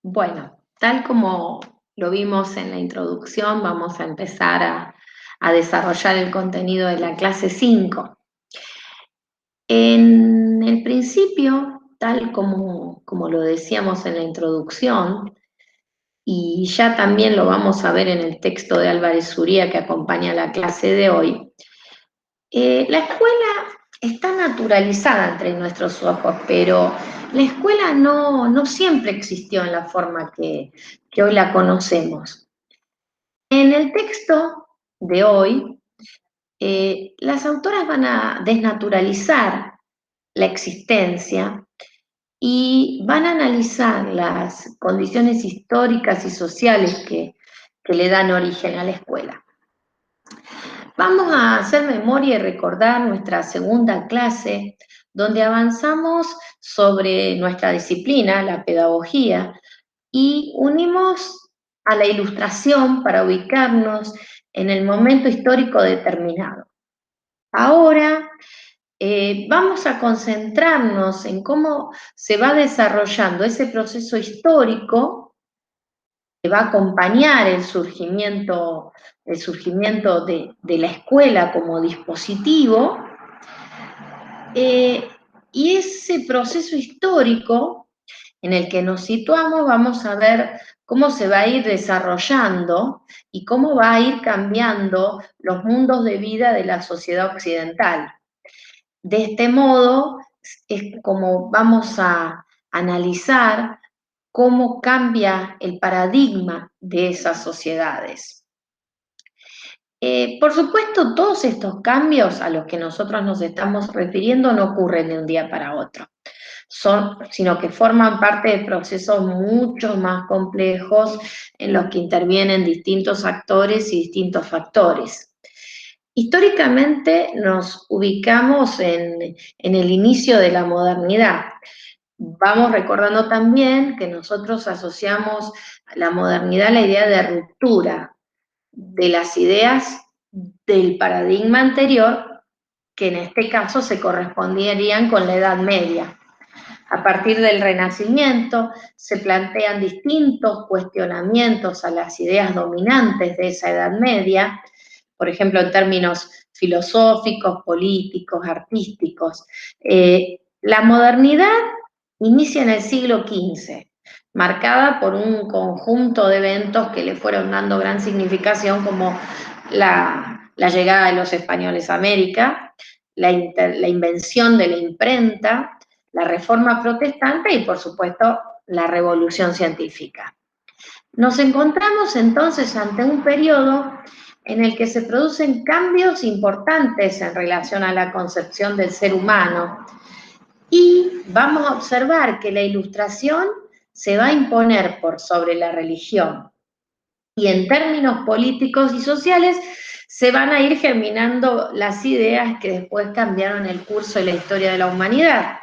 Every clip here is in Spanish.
Bueno, tal como lo vimos en la introducción, vamos a empezar a desarrollar el contenido de la clase 5. En el principio, tal como lo decíamos en la introducción, y ya también lo vamos a ver en el texto de Álvarez Suría que acompaña la clase de hoy, la escuela está naturalizada entre nuestros ojos, pero la escuela no siempre existió en la forma que hoy la conocemos. En el texto de hoy, las autoras van a desnaturalizar la existencia y van a analizar las condiciones históricas y sociales que le dan origen a la escuela. Vamos a hacer memoria y recordar nuestra segunda clase, donde avanzamos sobre nuestra disciplina, la pedagogía, y unimos a la ilustración para ubicarnos en el momento histórico determinado. Ahora vamos a concentrarnos en cómo se va desarrollando ese proceso histórico que va a acompañar el surgimiento de la escuela como dispositivo, y ese proceso histórico en el que nos situamos, vamos a ver cómo se va a ir desarrollando y cómo va a ir cambiando los mundos de vida de la sociedad occidental. De este modo, es como vamos a analizar cómo cambia el paradigma de esas sociedades. Por supuesto, todos estos cambios a los que nosotros nos estamos refiriendo no ocurren de un día para otro, sino que forman parte de procesos mucho más complejos en los que intervienen distintos actores y distintos factores. Históricamente nos ubicamos en el inicio de la modernidad. Vamos recordando también que nosotros asociamos a la modernidad a la idea de ruptura de las ideas del paradigma anterior, que en este caso se corresponderían con la Edad Media. A partir del Renacimiento se plantean distintos cuestionamientos a las ideas dominantes de esa Edad Media, por ejemplo, en términos filosóficos, políticos, artísticos. La modernidad inicia en el siglo XV, marcada por un conjunto de eventos que le fueron dando gran significación, como la llegada de los españoles a América, la invención de la imprenta, la reforma protestante y, por supuesto, la revolución científica. Nos encontramos entonces ante un periodo en el que se producen cambios importantes en relación a la concepción del ser humano, y vamos a observar que la ilustración se va a imponer por sobre la religión. Y en términos políticos y sociales se van a ir germinando las ideas que después cambiaron el curso de la historia de la humanidad.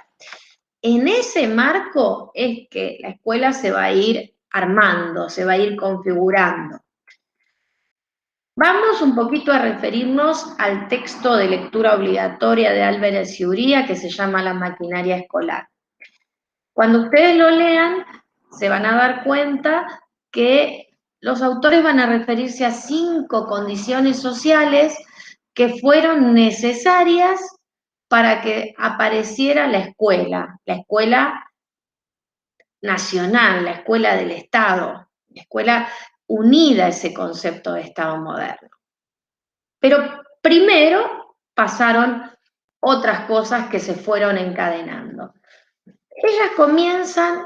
En ese marco es que la escuela se va a ir armando, se va a ir configurando. Vamos un poquito a referirnos al texto de lectura obligatoria de Álvarez Suría, que se llama La maquinaria escolar. Cuando ustedes lo lean, se van a dar cuenta que los autores van a referirse a 5 condiciones sociales que fueron necesarias para que apareciera la escuela nacional, la escuela del Estado, la escuela unida a ese concepto de Estado moderno. Pero primero pasaron otras cosas que se fueron encadenando. Ellas comienzan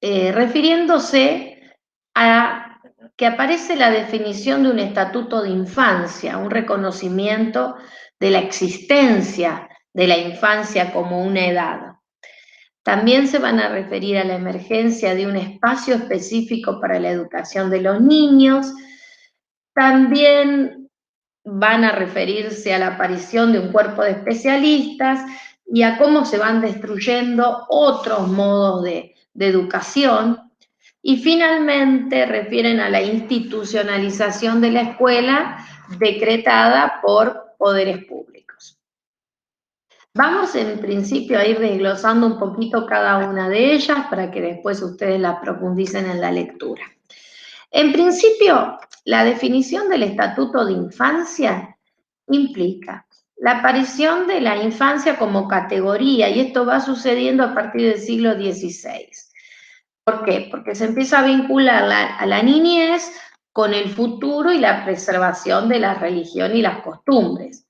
refiriéndose a que aparece la definición de un estatuto de infancia, un reconocimiento de la existencia de la infancia como una edad. También se van a referir a la emergencia de un espacio específico para la educación de los niños. También van a referirse a la aparición de un cuerpo de especialistas y a cómo se van destruyendo otros modos de educación. Y finalmente refieren a la institucionalización de la escuela decretada por poderes públicos. Vamos en principio a ir desglosando un poquito cada una de ellas para que después ustedes la profundicen en la lectura. En principio, la definición del Estatuto de Infancia implica la aparición de la infancia como categoría, y esto va sucediendo a partir del siglo XVI. ¿Por qué? Porque se empieza a vincular a la niñez con el futuro y la preservación de la religión y las costumbres.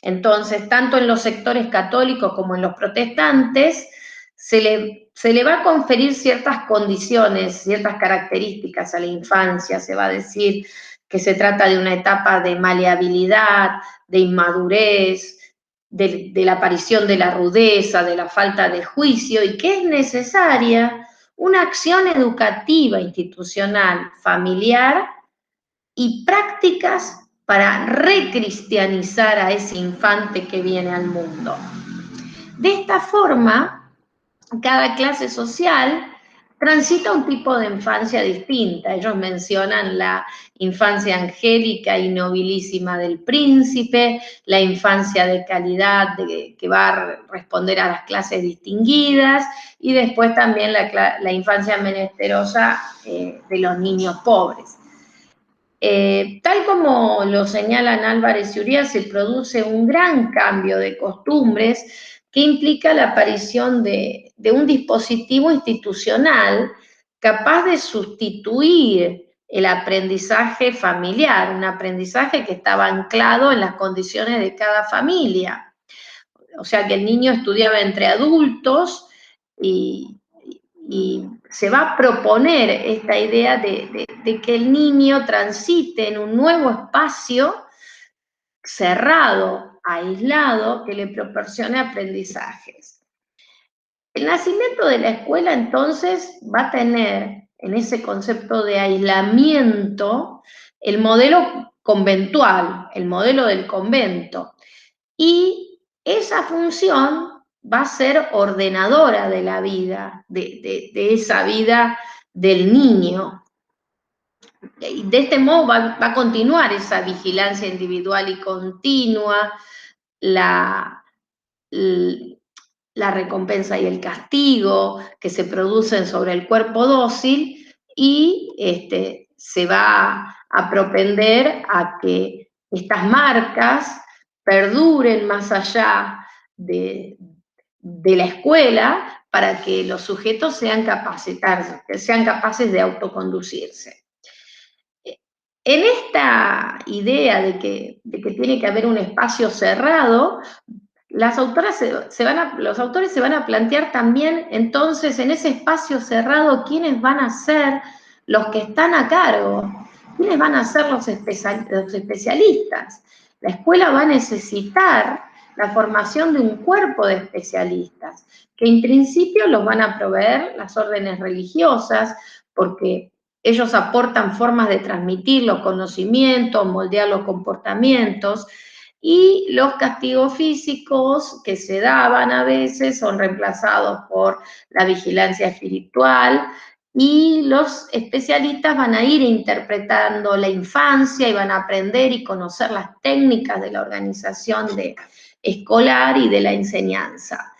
Entonces, tanto en los sectores católicos como en los protestantes, se le va a conferir ciertas condiciones, ciertas características a la infancia. Se va a decir que se trata de una etapa de maleabilidad, de inmadurez, de la aparición de la rudeza, de la falta de juicio, y que es necesaria una acción educativa, institucional, familiar y prácticas para recristianizar a ese infante que viene al mundo. De esta forma, cada clase social transita un tipo de infancia distinta. Ellos mencionan la infancia angélica y nobilísima del príncipe, la infancia de calidad que va a responder a las clases distinguidas, y después también la infancia menesterosa de los niños pobres. Tal como lo señalan Álvarez y Uría, se produce un gran cambio de costumbres que implica la aparición de un dispositivo institucional capaz de sustituir el aprendizaje familiar, un aprendizaje que estaba anclado en las condiciones de cada familia. O sea que el niño estudiaba entre adultos y se va a proponer esta idea de que el niño transite en un nuevo espacio cerrado, aislado, que le proporcione aprendizajes. El nacimiento de la escuela, entonces, va a tener en ese concepto de aislamiento el modelo conventual, el modelo del convento, y esa función va a ser ordenadora de la vida, de esa vida del niño. Y de este modo va a continuar esa vigilancia individual y continua, la recompensa y el castigo que se producen sobre el cuerpo dócil, y se va a propender a que estas marcas perduren más allá de la escuela para que los sujetos sean capaces de autoconducirse. En esta idea de que tiene que haber un espacio cerrado, los autores se van a plantear también, entonces, en ese espacio cerrado, quiénes van a ser los que están a cargo, quiénes van a ser los especialistas. La escuela va a necesitar la formación de un cuerpo de especialistas, que en principio los van a proveer las órdenes religiosas, porque ellos aportan formas de transmitir los conocimientos, moldear los comportamientos, y los castigos físicos que se daban a veces son reemplazados por la vigilancia espiritual, y los especialistas van a ir interpretando la infancia y van a aprender y conocer las técnicas de la organización escolar y de la enseñanza,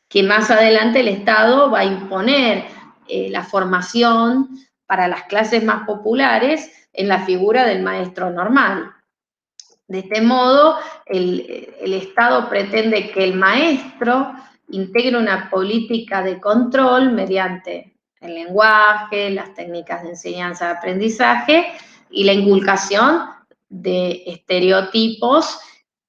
que más adelante el Estado va a imponer la formación para las clases más populares en la figura del maestro normal. De este modo, el Estado pretende que el maestro integre una política de control mediante el lenguaje, las técnicas de enseñanza-aprendizaje y la inculcación de estereotipos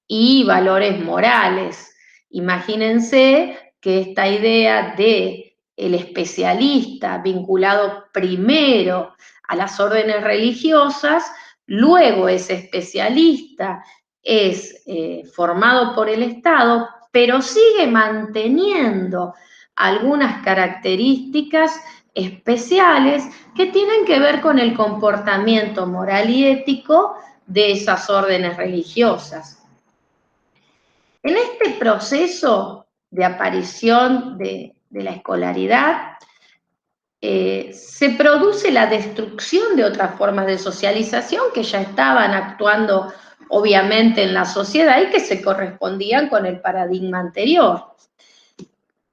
y valores morales. Imagínense que esta idea de el especialista vinculado primero a las órdenes religiosas, luego ese especialista es formado por el Estado, pero sigue manteniendo algunas características especiales que tienen que ver con el comportamiento moral y ético de esas órdenes religiosas. En este proceso de aparición de la escolaridad, se produce la destrucción de otras formas de socialización que ya estaban actuando obviamente, en la sociedad y que se correspondían con el paradigma anterior.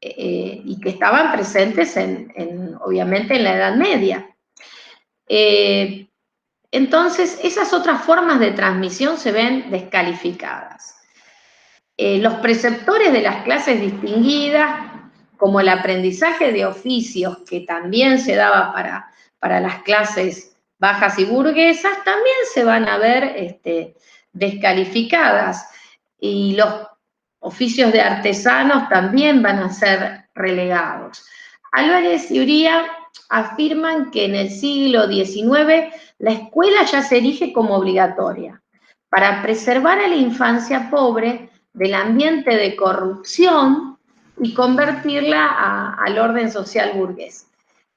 Y que estaban presentes, obviamente, en la Edad Media. Entonces, esas otras formas de transmisión se ven descalificadas. Los preceptores de las clases distinguidas, como el aprendizaje de oficios, que también se daba para las clases bajas y burguesas, también se van a ver descalificadas. Y los oficios de artesanos también van a ser relegados. Álvarez y Uría afirman que en el siglo XIX la escuela ya se erige como obligatoria para preservar a la infancia pobre del ambiente de corrupción y convertirla al orden social burgués.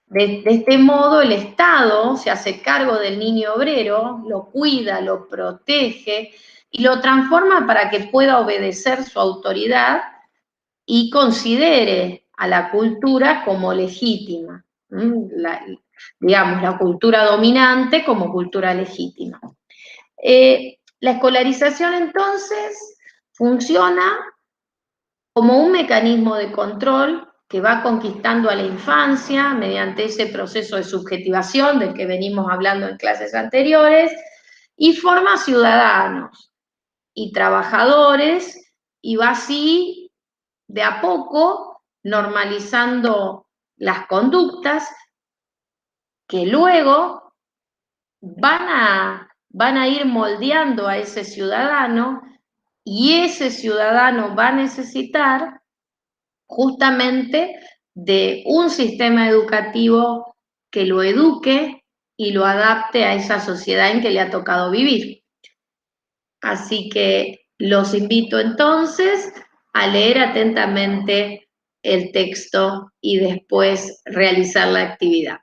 De este modo, el Estado se hace cargo del niño obrero, lo cuida, lo protege y lo transforma para que pueda obedecer su autoridad y considere a la cultura como legítima. Digamos, la cultura dominante como cultura legítima. La escolarización, entonces, funciona como un mecanismo de control que va conquistando a la infancia mediante ese proceso de subjetivación del que venimos hablando en clases anteriores, y forma ciudadanos y trabajadores, y va así, de a poco, normalizando las conductas que luego van a ir moldeando a ese ciudadano, y ese ciudadano va a necesitar justamente de un sistema educativo que lo eduque y lo adapte a esa sociedad en que le ha tocado vivir. Así que los invito entonces a leer atentamente el texto y después realizar la actividad.